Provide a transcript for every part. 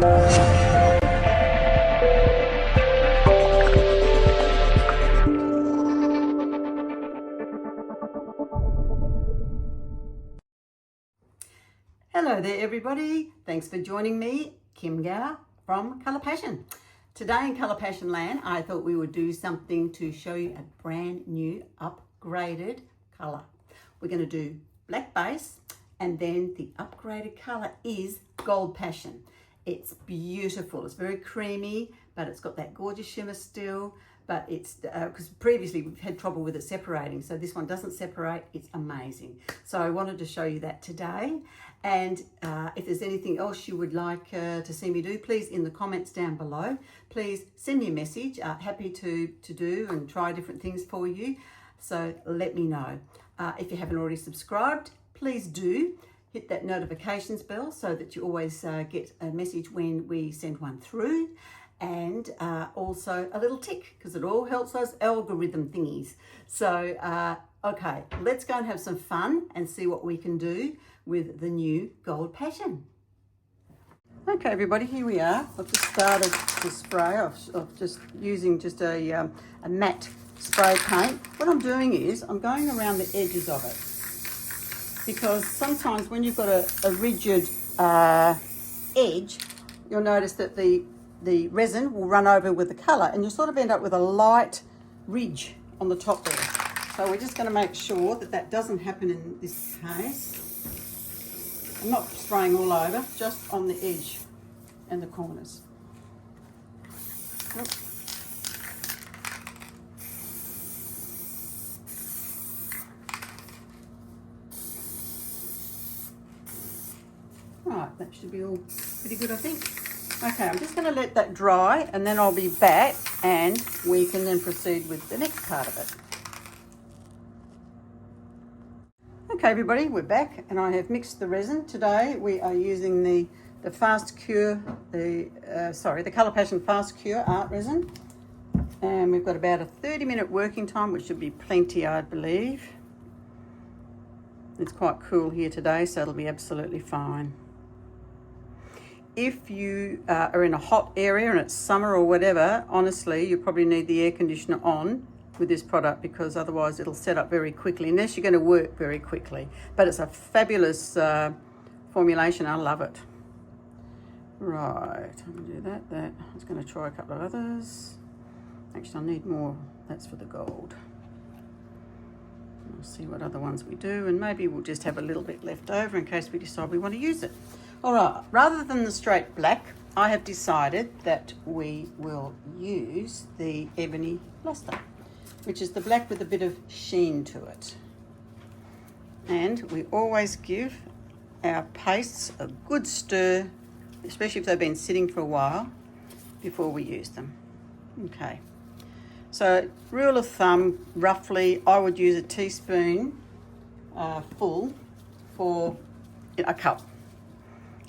Hello there everybody, thanks for joining me, Kim Gower from Colour Passion. Today in Colour Passion Land, I thought we would do something to show you a brand new upgraded colour. We're going to do black base, and then the upgraded colour is Gold Passion. It's beautiful, it's very creamy, but it's got that gorgeous shimmer still. But it's, because previously we've had trouble with it separating, so this one doesn't separate, it's amazing. So I wanted to show you that today. And if there's anything else you would like to see me do, please in the comments down below, please send me a message. Happy to do and try different things for you. So let me know. If you haven't already subscribed, please do. Hit that notifications bell so that you always get a message when we send one through. And also a little tick, because it all helps those algorithm thingies. So, okay, let's go and have some fun and see what we can do with the new Gold Passion. Okay, everybody, here we are. I've just started the spray of just using just a matte spray paint. What I'm doing is I'm going around the edges of it, because sometimes when you've got a rigid edge, you'll notice that the resin will run over with the colour and you'll sort of end up with a light ridge on the top there. So we're just going to make sure that that doesn't happen in this case. I'm not spraying all over, just on the edge and the corners. Oop. Right, that should be all pretty good, I think. Okay, I'm just going to let that dry and then I'll be back and we can then proceed with the next part of it. Okay everybody, we're back and I have mixed the resin. Today we are using the Fast Cure, the Colour Passion Fast Cure art resin. And we've got about a 30-minute working time, which should be plenty, I believe. It's quite cool here today, so it'll be absolutely fine. If you are in a hot area and it's summer or whatever, honestly, you probably need the air conditioner on with this product, because otherwise it'll set up very quickly, unless you're going to work very quickly. But it's a fabulous formulation. I love it. Right, I'm going to do that. I was going to try a couple of others. Actually, I need more. That's for the gold. We'll see what other ones we do, and maybe we'll just have a little bit left over in case we decide we want to use it. All right, rather than the straight black, I have decided that we will use the ebony lustre, which is the black with a bit of sheen to it. And we always give our pastes a good stir, especially if they've been sitting for a while, before we use them. Okay, so rule of thumb, roughly, I would use a teaspoon full for a cup.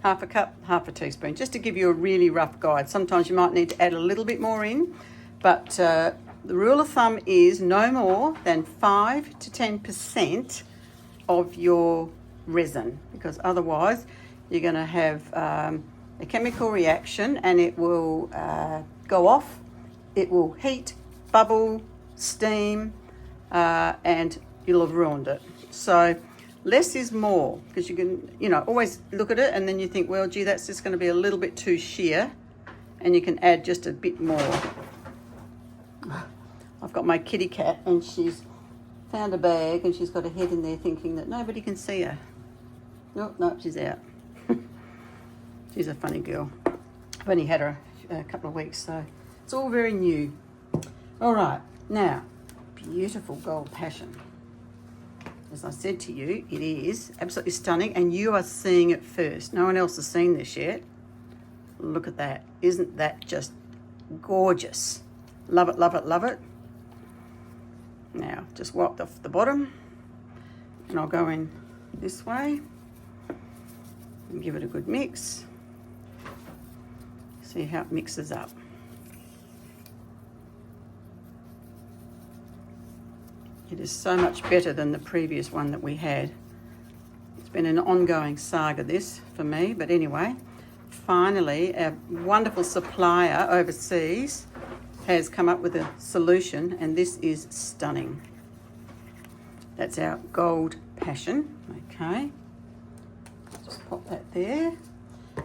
Half a cup, half a teaspoon, just to give you a really rough guide. Sometimes you might need to add a little bit more in, but the rule of thumb is no more than 5 to 10% of your resin, because otherwise you're going to have a chemical reaction and it will go off, it will heat, bubble, steam, and you'll have ruined it. So less is more, because you can, always look at it and then you think, well, gee, that's just going to be a little bit too sheer, and you can add just a bit more. I've got my kitty cat and she's found a bag and she's got a head in there thinking that nobody can see her. No, she's out. She's a funny girl. I've only had her a couple of weeks, so it's all very new. All right, now, beautiful Gold Passion. As I said to you, it is absolutely stunning, and you are seeing it first. No one else has seen this yet. Look at that. Isn't that just gorgeous? Love it, love it, love it. Now, just wiped off the bottom, and I'll go in this way and give it a good mix. See how it mixes up. It is so much better than the previous one that we had. It's been an ongoing saga, this, for me, but anyway, finally, a wonderful supplier overseas has come up with a solution, and this is stunning. That's our gold passion. Okay, just pop that there.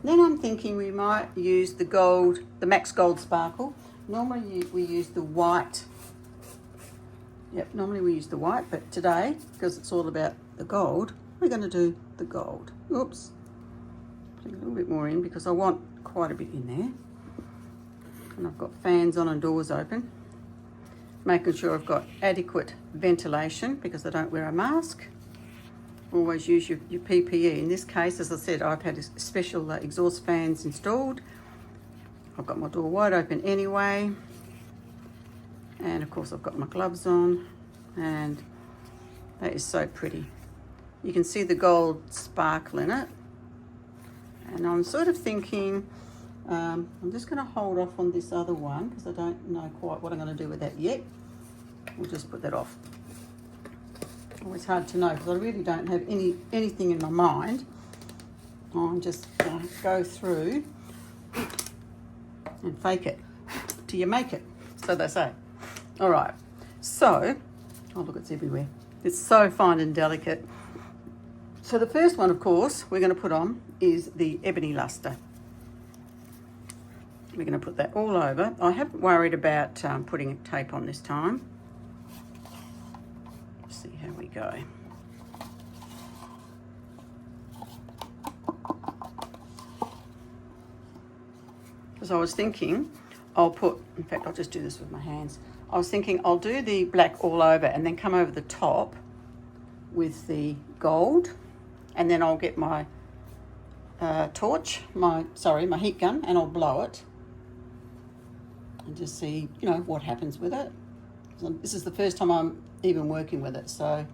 Then I'm thinking we might use the gold, the Max Gold Sparkle. Normally we use the white. Yep, normally we use the white, but today, because it's all about the gold, we're going to do the gold. Oops. Put a little bit more in because I want quite a bit in there. And I've got fans on and doors open. Making sure I've got adequate ventilation because I don't wear a mask. Always use your PPE. In this case, as I said, I've had special exhaust fans installed. I've got my door wide open anyway. And of course I've got my gloves on, and that is so pretty. You can see the gold sparkle in it. And I'm sort of thinking, I'm just going to hold off on this other one because I don't know quite what I'm going to do with that yet. We'll just put that off. Always hard to know because I really don't have anything in my mind. I'm just going to go through and fake it till you make it, so they say. All right, so, oh look, it's everywhere. It's so fine and delicate. So the first one, of course, we're going to put on is the ebony lustre. We're going to put that all over. I haven't worried about putting tape on this time. Let's see how we go. Because I was thinking I'll just do this with my hands. I was thinking I'll do the black all over and then come over the top with the gold, and then I'll get my my heat gun, and I'll blow it and just see, what happens with it. So this is the first time I'm even working with it, so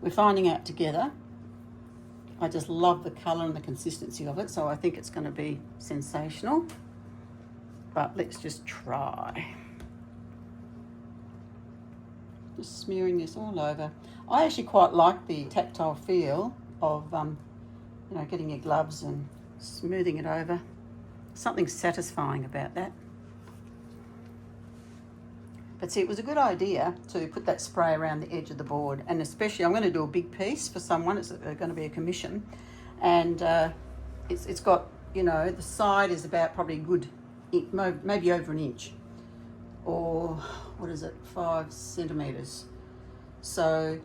we're finding out together. I just love the colour and the consistency of it, so I think it's going to be sensational. But let's just try. Just smearing this all over. I actually quite like the tactile feel of, getting your gloves and smoothing it over. Something satisfying about that. But see, it was a good idea to put that spray around the edge of the board, and especially I'm going to do a big piece for someone. It's going to be a commission, and it's got, the side is about probably a good, maybe over an inch, or what is it, 5 centimetres. So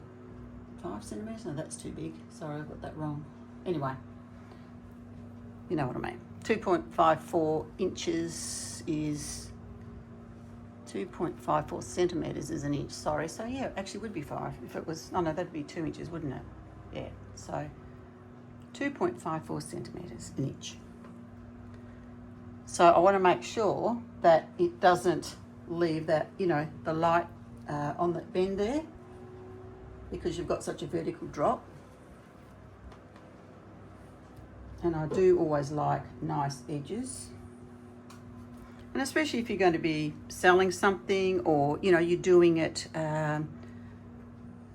5 centimetres? No, that's too big. Sorry, I got that wrong. Anyway, you know what I mean. 2.54 inches is 2.54 centimetres is an inch, sorry. So yeah, it actually would be 5. If it was, oh no, that'd be 2 inches, wouldn't it? Yeah, so 2.54 centimetres an inch. So I want to make sure that it doesn't leave that, the light on the bend there, because you've got such a vertical drop. And I do always like nice edges. And especially if you're going to be selling something, or, you're doing it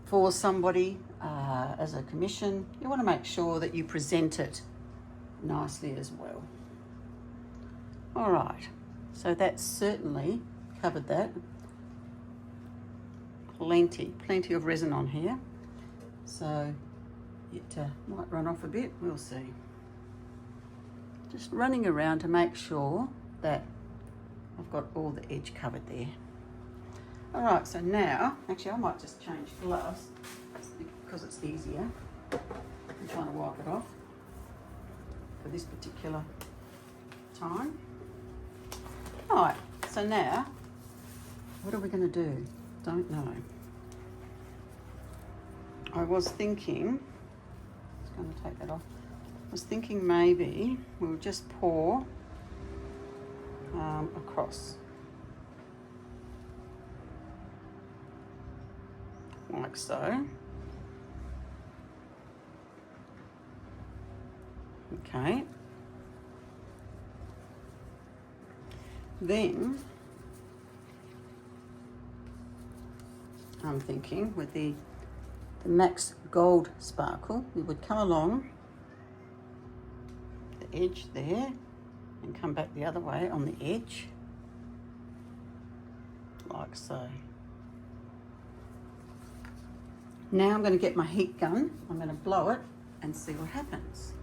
for somebody as a commission, you want to make sure that you present it nicely as well. All right, so that's certainly covered that. Plenty of resin on here. So it might run off a bit, we'll see. Just running around to make sure that I've got all the edge covered there. All right, so now, actually I might just change gloves because it's easier. I'm trying to wipe it off for this particular time. All right, so now, what are we going to do? Don't know. I was thinking, just going to take that off. I was thinking maybe we'll just pour across, like so. Okay. Then I'm thinking with the Max Gold Sparkle, we would come along the edge there and come back the other way on the edge, like so. Now I'm going to get my heat gun, I'm going to blow it and see what happens.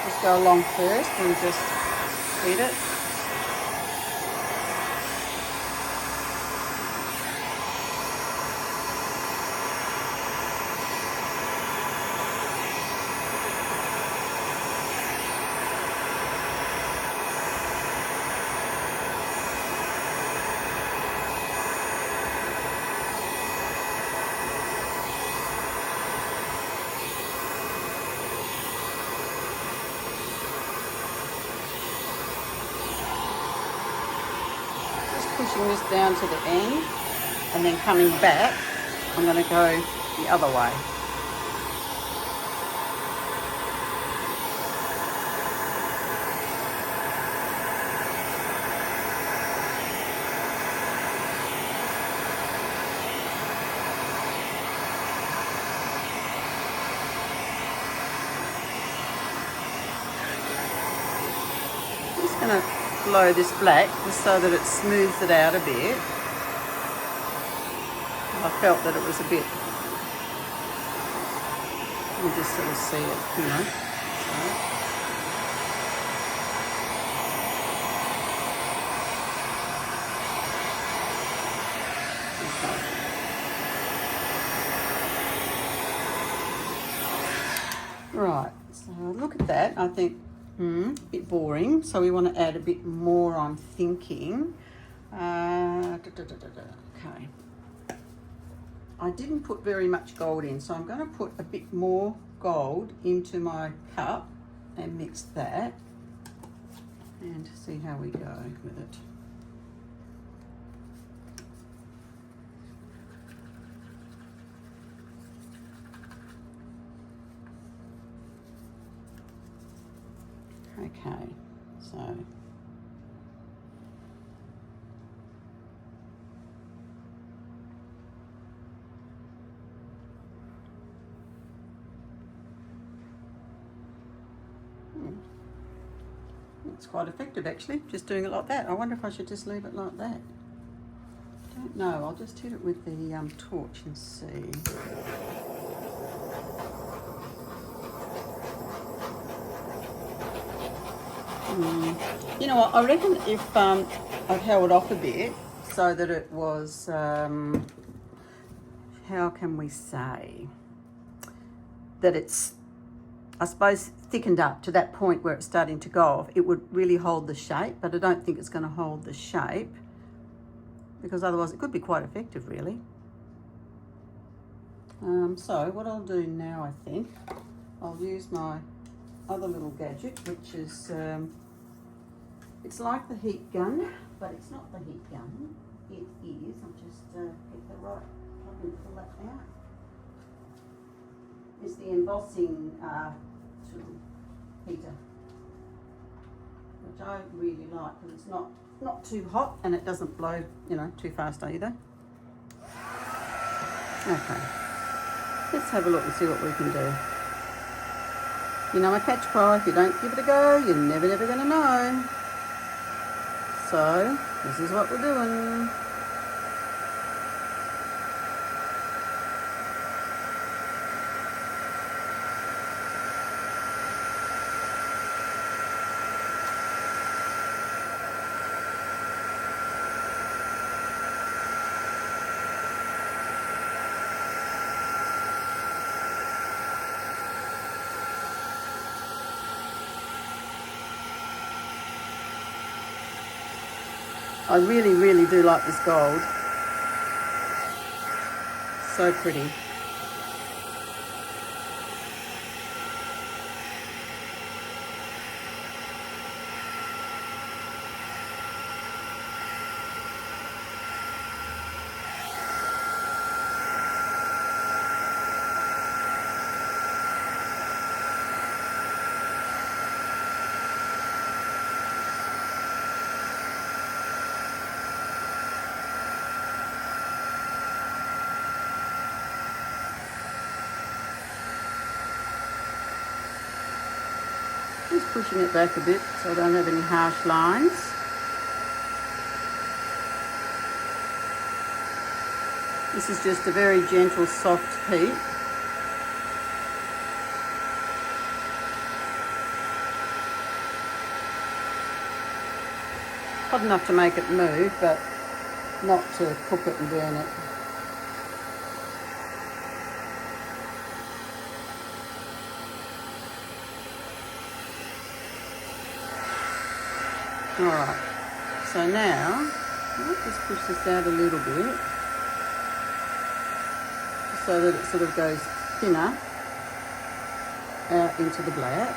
Just go along first and just heat it. Pushing this down to the end and then coming back, I'm going to go the other way. I'm just going to blow this black just so that it smooths it out a bit. I felt that it was a bit, you just sort of see it, you know. Right, so look at that. I think a bit boring, so we want to add a bit more, I'm thinking. Okay. I didn't put very much gold in, so I'm going to put a bit more gold into my cup and mix that and see how we go with it. Okay, so it's quite effective actually, just doing it like that. I wonder if I should just leave it like that. Don't know, I'll just hit it with the torch and see. You know what, I reckon if I'd held off a bit so that it was, how can we say, that it's, I suppose, thickened up to that point where it's starting to go off, it would really hold the shape, but I don't think it's going to hold the shape because otherwise it could be quite effective really. So what I'll do now, I think, I'll use my other little gadget, which is, it's like the heat gun, but it's not the heat gun. It is, I'll just get the right plug and pull that out. It's the embossing tool heater, which I really like because it's not too hot and it doesn't blow, you know, too fast either. Okay, let's have a look and see what we can do. You know my catch cry, if you don't give it a go, you're never going to know. So, this is what we're doing. I really, really do like this gold. So pretty. Just pushing it back a bit so I don't have any harsh lines. This is just a very gentle, soft heat. Hot enough to make it move, but not to cook it and burn it. Alright, so now, I'll just push this out a little bit, so that it sort of goes thinner out into the black.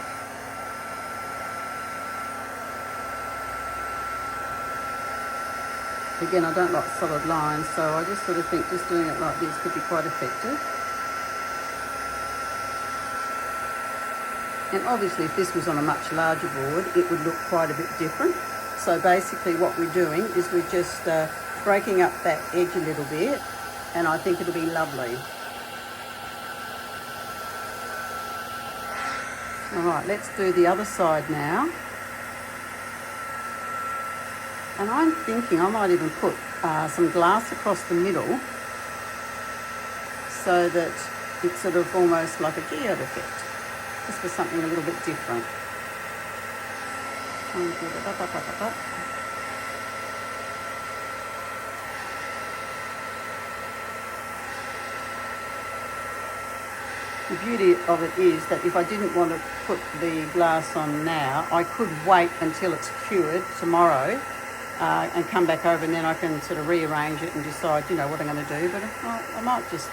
Again, I don't like solid lines, so I just sort of think just doing it like this could be quite effective. And obviously if this was on a much larger board, it would look quite a bit different. So basically what we're doing is we're just breaking up that edge a little bit, and I think it'll be lovely. All right, let's do the other side now. And I'm thinking I might even put some glass across the middle so that it's sort of almost like a geode effect, just for something a little bit different. Trying to get it up. The beauty of it is that if I didn't want to put the glass on now, I could wait until it's cured tomorrow and come back over, and then I can sort of rearrange it and decide, you know, what I'm going to do. But I might just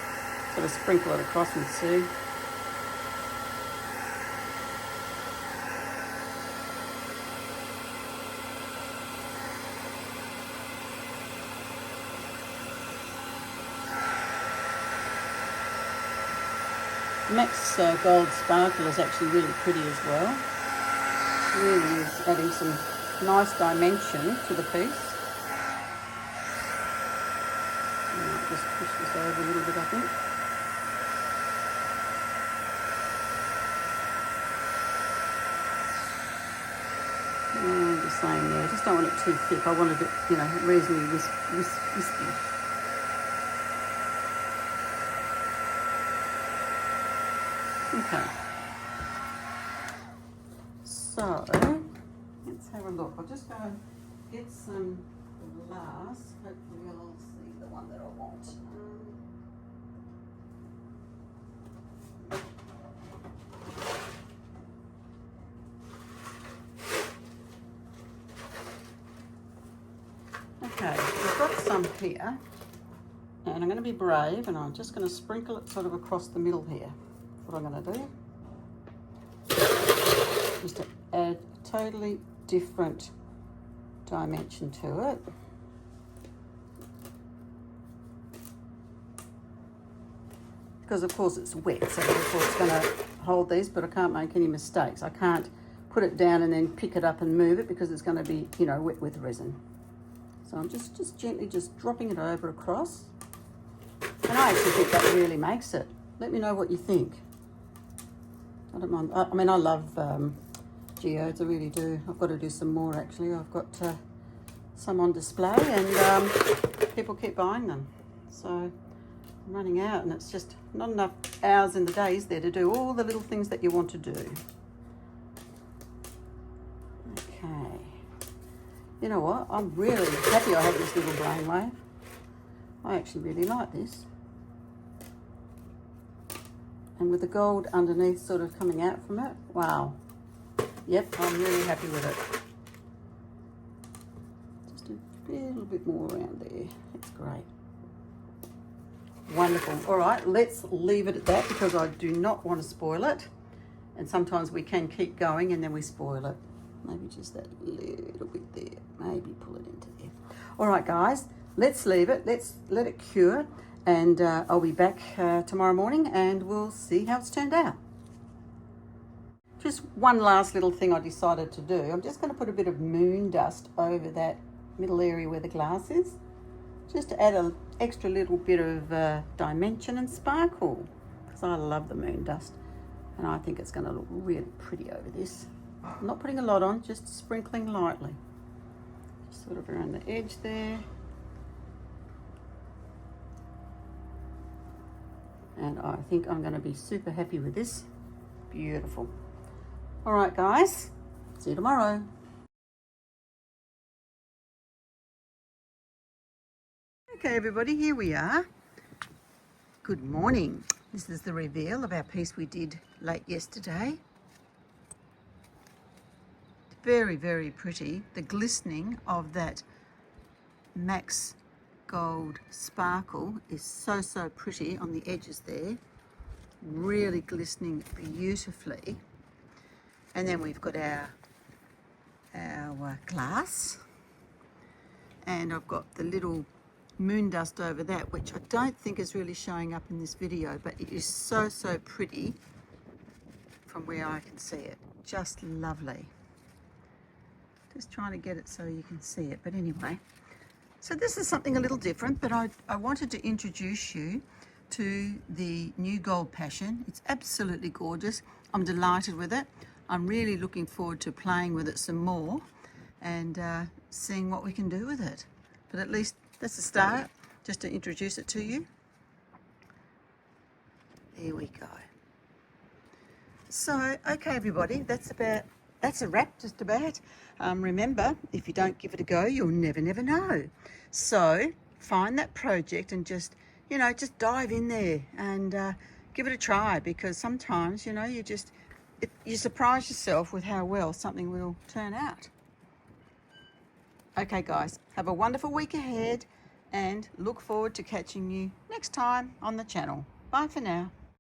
sort of sprinkle it across and see. Max Gold Sparkle is actually really pretty as well. Really is adding some nice dimension to the piece. I'll just push this over a little bit, I think. And the same there. I just don't want it too thick. I wanted it, you know, reasonably wispy. Okay. So let's have a look. I'll just go and get some glass. Hopefully I'll see the one that I want. Okay, I've got some here, and I'm going to be brave, and I'm just going to sprinkle it sort of across the middle here. That's what I'm going to do. Just to add a totally different dimension to it. Because of course it's wet, so therefore it's going to hold these, but I can't make any mistakes. I can't put it down and then pick it up and move it because it's going to be, you know, wet with resin. So I'm just gently just dropping it over across. And I actually think that really makes it. Let me know what you think. I don't mind. I mean, I love geodes, I really do. I've got to do some more actually. I've got some on display, and people keep buying them. So I'm running out, and it's just not enough hours in the day, is there, to do all the little things that you want to do. Okay. You know what? I'm really happy I have this little brainwave. I actually really like this. And with the gold underneath sort of coming out from it, wow. Yep, I'm really happy with it. Just a little bit more around there. That's great. Wonderful. All right, let's leave it at that because I do not want to spoil it. And sometimes we can keep going and then we spoil it. Maybe just that little bit there. Maybe pull it into there. All right, guys, let's leave it. Let's let it cure. And I'll be back tomorrow morning and we'll see how it's turned out. Just one last little thing I decided to do. I'm just going to put a bit of moon dust over that middle area where the glass is, just to add an extra little bit of dimension and sparkle, because I love the moon dust and I think it's going to look really pretty over this. I'm not putting a lot on, just sprinkling lightly. Just sort of around the edge there. And I think I'm going to be super happy with this. Beautiful. All right, guys. See you tomorrow. Okay, everybody, here we are. Good morning. This is the reveal of our piece we did late yesterday. Very, very pretty. The glistening of that Max Gold sparkle is so pretty on the edges there. Really glistening beautifully. And then we've got our glass. And I've got the little moon dust over that, which I don't think is really showing up in this video, but it is so pretty from where I can see it. Just lovely. Just trying to get it so you can see it, but anyway. So this is something a little different, but I wanted to introduce you to the new Gold Passion. It's absolutely gorgeous. I'm delighted with it. I'm really looking forward to playing with it some more and seeing what we can do with it. But at least that's a start, just to introduce it to you. There we go. So, okay everybody, that's a wrap just about. Remember, if you don't give it a go, you'll never know. So find that project and just dive in there and give it a try, because sometimes, you surprise yourself with how well something will turn out. Okay guys, have a wonderful week ahead and look forward to catching you next time on the channel. Bye for now.